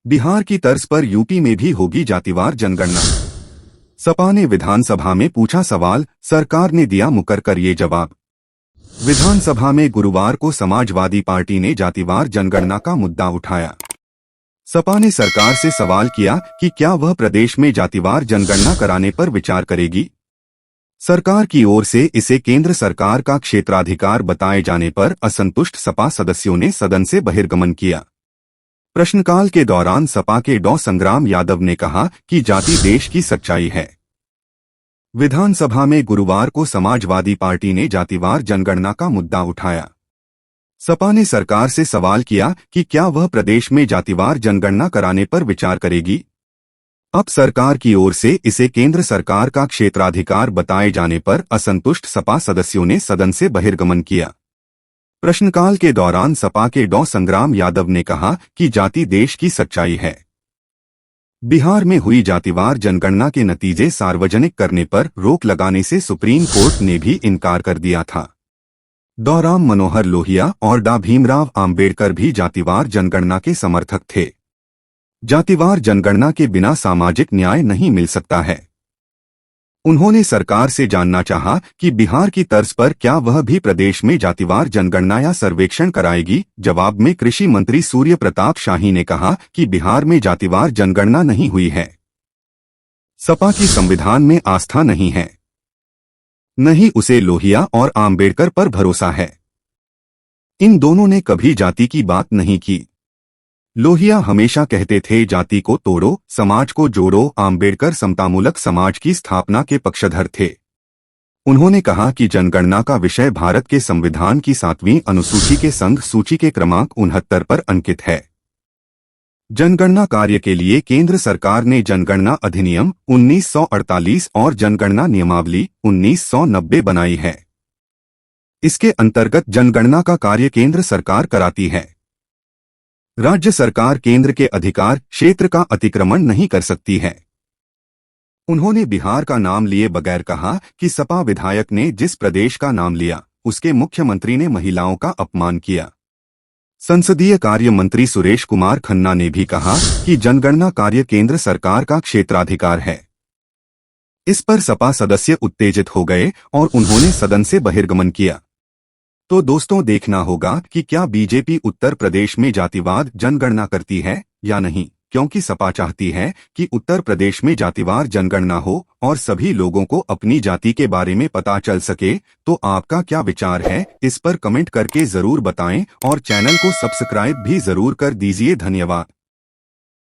बिहार की तर्ज पर यूपी में भी होगी जातिवार जनगणना। सपा ने विधानसभा में पूछा सवाल, सरकार ने दिया मुकर कर ये जवाब। विधानसभा में गुरुवार को समाजवादी पार्टी ने जातिवार जनगणना का मुद्दा उठाया। सपा ने सरकार से सवाल किया कि क्या वह प्रदेश में जातिवार जनगणना कराने पर विचार करेगी। सरकार की ओर से इसे केंद्र सरकार का क्षेत्राधिकार बताए जाने पर असंतुष्ट सपा सदस्यों ने सदन से बहिर्गमन किया। प्रश्नकाल के दौरान सपा के डॉ संग्राम यादव ने कहा कि जाति देश की सच्चाई है। विधानसभा में गुरुवार को समाजवादी पार्टी ने जातिवार जनगणना का मुद्दा उठाया। सपा ने सरकार से सवाल किया कि क्या वह प्रदेश में जातिवार जनगणना कराने पर विचार करेगी। अब सरकार की ओर से इसे केंद्र सरकार का क्षेत्राधिकार बताए जाने पर असंतुष्ट सपा सदस्यों ने सदन से बहिर्गमन किया। प्रश्नकाल के दौरान सपा के डॉ संग्राम यादव ने कहा कि जाति देश की सच्चाई है। बिहार में हुई जातिवार जनगणना के नतीजे सार्वजनिक करने पर रोक लगाने से सुप्रीम कोर्ट ने भी इनकार कर दिया था। डॉ राम मनोहर लोहिया और डॉ भीमराव आंबेडकर भी जातिवार जनगणना के समर्थक थे। जातिवार जनगणना के बिना सामाजिक न्याय नहीं मिल सकता है। उन्होंने सरकार से जानना चाहा कि बिहार की तर्ज पर क्या वह भी प्रदेश में जातिवार जनगणना या सर्वेक्षण कराएगी। जवाब में कृषि मंत्री सूर्य प्रताप शाही ने कहा कि बिहार में जातिवार जनगणना नहीं हुई है। सपा की संविधान में आस्था नहीं है, नहीं उसे लोहिया और आंबेडकर पर भरोसा है। इन दोनों ने कभी जाति की बात नहीं की। लोहिया हमेशा कहते थे जाति को तोड़ो, समाज को जोड़ो। आंबेडकर समतामूलक समाज की स्थापना के पक्षधर थे। उन्होंने कहा कि जनगणना का विषय भारत के संविधान की 7वीं अनुसूची के संघ सूची के क्रमांक 69 पर अंकित है। जनगणना कार्य के लिए केंद्र सरकार ने जनगणना अधिनियम 1948 और जनगणना नियमावली 1990 बनाई है। इसके अंतर्गत जनगणना का कार्य केंद्र सरकार कराती है। राज्य सरकार केंद्र के अधिकार क्षेत्र का अतिक्रमण नहीं कर सकती है। उन्होंने बिहार का नाम लिए बगैर कहा कि सपा विधायक ने जिस प्रदेश का नाम लिया उसके मुख्यमंत्री ने महिलाओं का अपमान किया। संसदीय कार्य मंत्री सुरेश कुमार खन्ना ने भी कहा कि जनगणना कार्य केंद्र सरकार का क्षेत्राधिकार है। इस पर सपा सदस्य उत्तेजित हो गए और उन्होंने सदन से बहिर्गमन किया। तो दोस्तों, देखना होगा कि क्या बीजेपी उत्तर प्रदेश में जातिवार जनगणना करती है या नहीं, क्योंकि सपा चाहती है कि उत्तर प्रदेश में जातिवार जनगणना हो और सभी लोगों को अपनी जाति के बारे में पता चल सके। तो आपका क्या विचार है, इस पर कमेंट करके जरूर बताएं और चैनल को सब्सक्राइब भी जरूर कर दीजिए। धन्यवाद।